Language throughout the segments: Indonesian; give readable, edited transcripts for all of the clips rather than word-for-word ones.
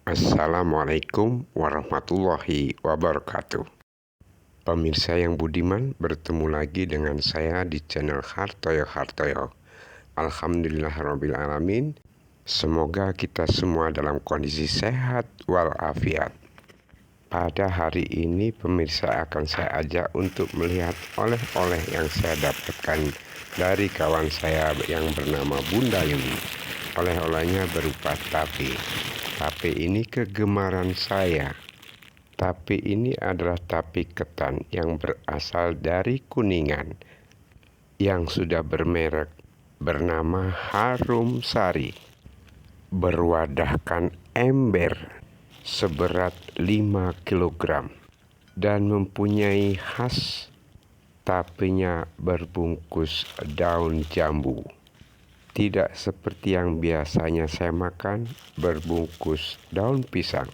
Assalamualaikum warahmatullahi wabarakatuh. Pemirsa yang budiman, bertemu lagi dengan saya di channel Hartoyo Hartoyo. Alhamdulillahirrabbilalamin. Semoga kita semua dalam kondisi sehat walafiat. Pada hari ini pemirsa akan saya ajak untuk melihat oleh-oleh yang saya dapatkan dari kawan saya yang bernama Bunda Yuli. Oleh-olehnya berupa tape. Tape ini kegemaran saya. Tape ini adalah tape ketan yang berasal dari Kuningan yang sudah bermerek bernama Harum Sari. Berwadahkan ember seberat 5 kg dan mempunyai khas tapenya berbungkus daun jambu. Tidak seperti yang biasanya saya makan berbungkus daun pisang.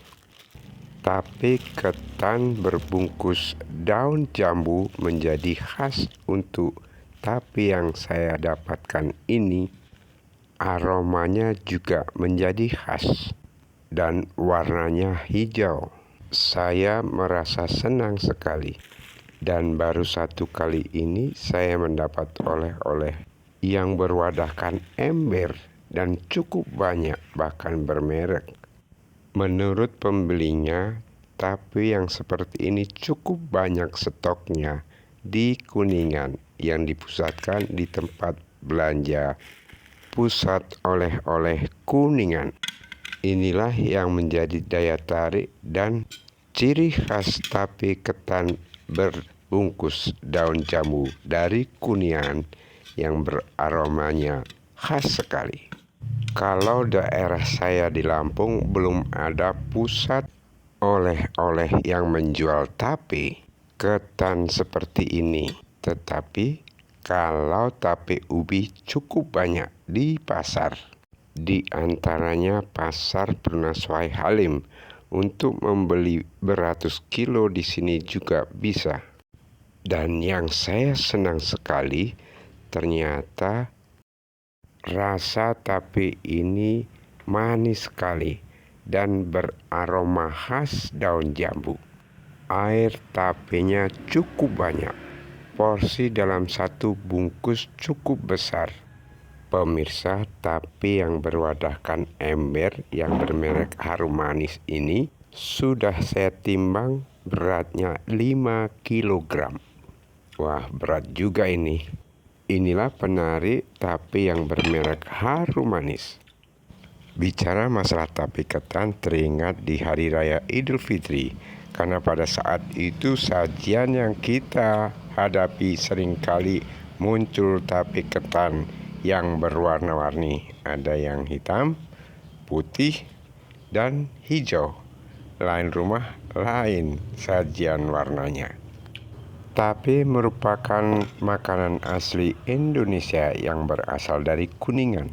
Tape ketan berbungkus daun jambu menjadi khas untuk tape yang saya dapatkan ini. Aromanya juga menjadi khas dan warnanya hijau. Saya merasa senang sekali dan baru satu kali ini saya mendapat oleh-oleh yang berwadahkan ember dan cukup banyak, bahkan bermerek. Menurut pembelinya, tape yang seperti ini cukup banyak stoknya di Kuningan yang dipusatkan di tempat belanja pusat oleh-oleh Kuningan. Inilah yang menjadi daya tarik dan ciri khas tape ketan berbungkus daun jambu dari Kuningan yang beraromanya khas sekali. Kalau daerah saya di Lampung belum ada pusat oleh-oleh yang menjual tape ketan seperti ini. Tetapi kalau tape ubi cukup banyak di pasar. Di antaranya pasar Purnaswai Halim. Untuk membeli beratus kilo di sini juga bisa. Dan yang saya senang sekali, ternyata rasa tape ini manis sekali dan beraroma khas daun jambu. Air tapenya cukup banyak. Porsi dalam satu bungkus cukup besar. Pemirsa, tape yang berwadahkan ember yang bermerek Harum Manis ini sudah saya timbang beratnya 5 kg. Wah, berat juga ini. Inilah penarik tape yang bermerek Harum Manis. Bicara masalah tape ketan, teringat di Hari Raya Idul Fitri. Karena pada saat itu sajian yang kita hadapi seringkali muncul tape ketan yang berwarna-warni. Ada yang hitam, putih, dan hijau. Lain rumah, lain sajian warnanya. Tape merupakan makanan asli Indonesia yang berasal dari Kuningan.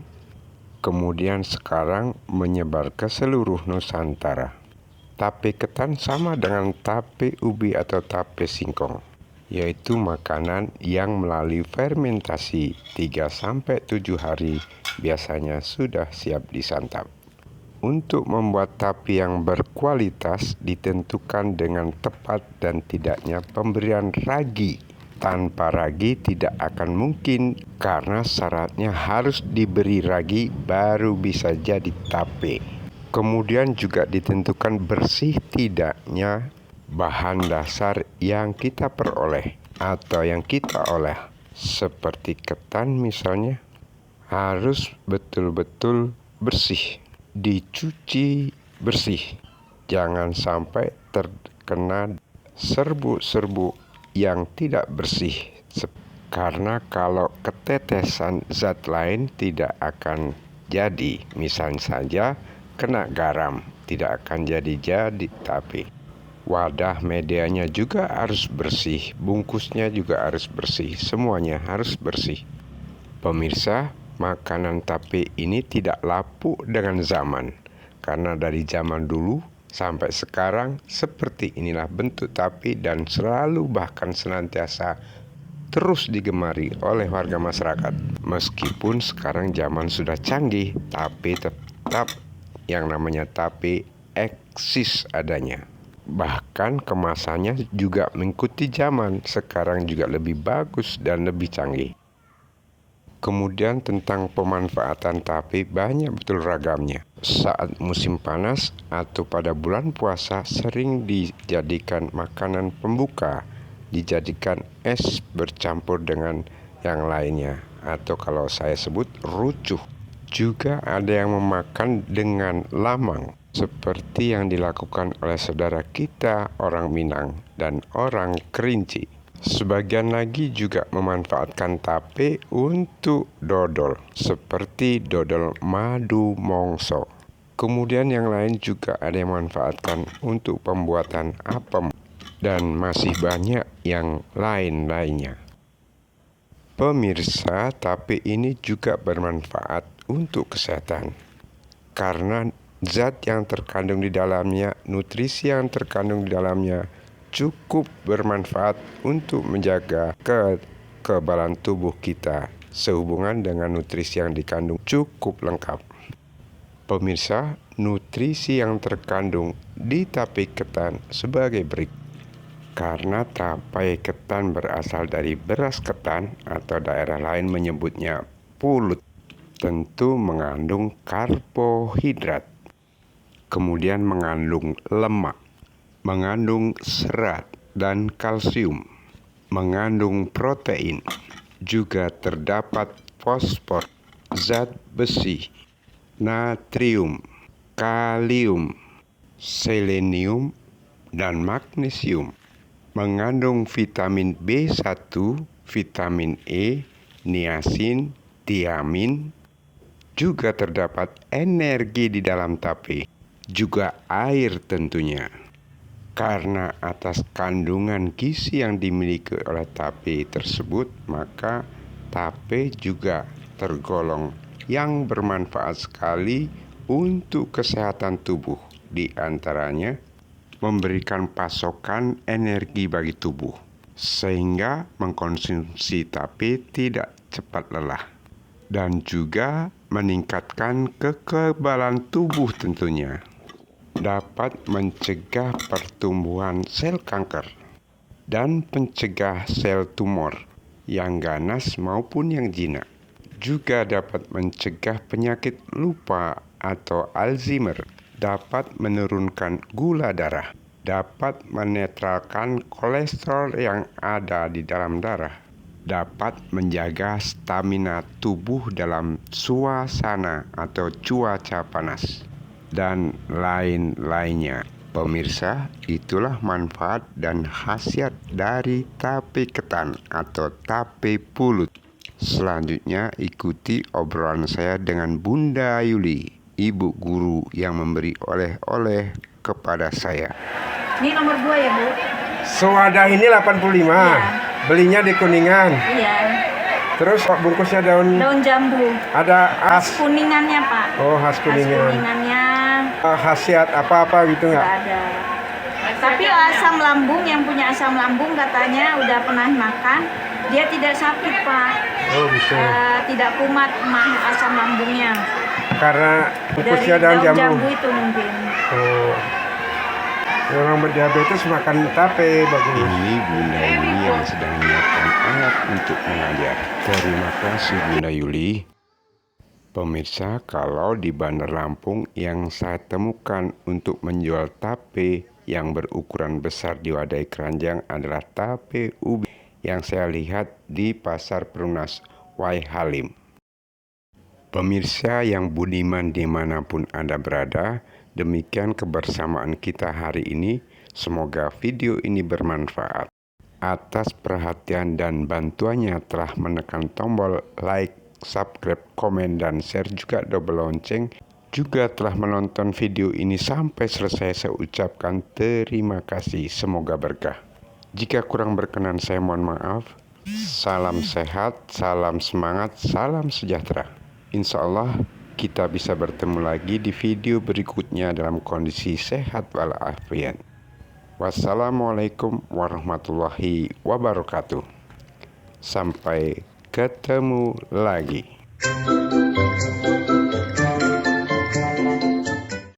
Kemudian sekarang menyebar ke seluruh Nusantara. Tape ketan sama dengan tape ubi atau tape singkong, yaitu makanan yang melalui fermentasi 3-7 hari biasanya sudah siap disantap. Untuk membuat tape yang berkualitas ditentukan dengan tepat dan tidaknya pemberian ragi. Tanpa ragi tidak akan mungkin karena syaratnya harus diberi ragi baru bisa jadi tape. Kemudian juga ditentukan bersih tidaknya bahan dasar yang kita peroleh atau yang kita olah. Seperti ketan misalnya harus betul-betul bersih. Dicuci bersih, jangan sampai terkena serbuk-serbuk yang tidak bersih, karena kalau ketetesan zat lain tidak akan jadi. Misalnya saja kena garam, tidak akan jadi tape. Wadah medianya juga harus bersih, bungkusnya juga harus bersih, semuanya harus bersih. Pemirsa, makanan tape ini tidak lapuk dengan zaman, karena dari zaman dulu sampai sekarang seperti inilah bentuk tape dan selalu bahkan senantiasa terus digemari oleh warga masyarakat. Meskipun sekarang zaman sudah canggih, tapi tetap yang namanya tape eksis adanya. Bahkan kemasannya juga mengikuti zaman, sekarang juga lebih bagus dan lebih canggih. Kemudian tentang pemanfaatan tape banyak betul ragamnya. Saat musim panas atau pada bulan puasa sering dijadikan makanan pembuka, dijadikan es bercampur dengan yang lainnya, atau kalau saya sebut rucuh. Juga ada yang memakan dengan lamang, seperti yang dilakukan oleh saudara kita orang Minang dan orang Kerinci. Sebagian lagi juga memanfaatkan tape untuk dodol, seperti dodol madu mongso. Kemudian yang lain juga ada yang memanfaatkan untuk pembuatan apem, dan masih banyak yang lain-lainnya. Pemirsa, tape ini juga bermanfaat untuk kesehatan, karena zat yang terkandung di dalamnya, nutrisi yang terkandung di dalamnya cukup bermanfaat untuk menjaga kekebalan tubuh kita sehubungan dengan nutrisi yang dikandung cukup lengkap. Pemirsa, nutrisi yang terkandung di tape ketan sebagai berikut. Karena tape ketan berasal dari beras ketan atau daerah lain menyebutnya pulut, tentu mengandung karbohidrat, kemudian mengandung lemak, mengandung serat dan kalsium, mengandung protein, juga terdapat fosfor, zat besi, natrium, kalium, selenium, dan magnesium, mengandung vitamin B1, vitamin E, niacin, tiamin, juga terdapat energi di dalam tape, juga air tentunya. Karena atas kandungan gizi yang dimiliki oleh tape tersebut, maka tape juga tergolong yang bermanfaat sekali untuk kesehatan tubuh. Di antaranya memberikan pasokan energi bagi tubuh, sehingga mengkonsumsi tape tidak cepat lelah, dan juga meningkatkan kekebalan tubuh tentunya. Dapat mencegah pertumbuhan sel kanker dan pencegah sel tumor yang ganas maupun yang jinak. Juga dapat mencegah penyakit lupa atau Alzheimer, dapat menurunkan gula darah, dapat menetralkan kolesterol yang ada di dalam darah, dapat menjaga stamina tubuh dalam suasana atau cuaca panas, dan lain-lainnya. Pemirsa, itulah manfaat dan khasiat dari tape ketan atau tape pulut. Selanjutnya ikuti obrolan saya dengan Bunda Yuli, ibu guru yang memberi oleh-oleh kepada saya. Ini nomor 2 ya, Bu? Sewadah ini 85. Iya. Belinya di Kuningan. Iya. Terus bungkusnya daun jambu. Ada khas kuningannya, Pak. Oh, khas kuningan. Khas kuningannya. Khasiat apa-apa gitu nggak? Nggak ada. Tapi asam lambung, yang punya asam lambung katanya udah pernah makan, dia tidak sakit, Pak. Oh, bisa. Tidak kumat asam lambungnya. Karena bungkusnya daun jambu itu mungkin. Oh. Orang berdiabetes makan tape bagus. Ini Bunda Yuli yang sedang menyiapkan alat untuk mengajar. Terima kasih Bunda Yuli. Pemirsa, kalau di Bandar Lampung yang saya temukan untuk menjual tape yang berukuran besar di wadai keranjang adalah tape ubi yang saya lihat di Pasar Perumnas Wai Halim. Pemirsa yang budiman dimanapun Anda berada, demikian kebersamaan kita hari ini. Semoga video ini bermanfaat. Atas perhatian dan bantuannya telah menekan tombol like, subscribe, komen, dan share, juga double lonceng. Juga telah menonton video ini sampai selesai, saya ucapkan terima kasih. Semoga berkah. Jika kurang berkenan saya mohon maaf. Salam sehat, salam semangat, salam sejahtera. Insya Allah kita bisa bertemu lagi di video berikutnya dalam kondisi sehat walafiat. Wassalamualaikum warahmatullahi wabarakatuh. Sampai ketemu lagi.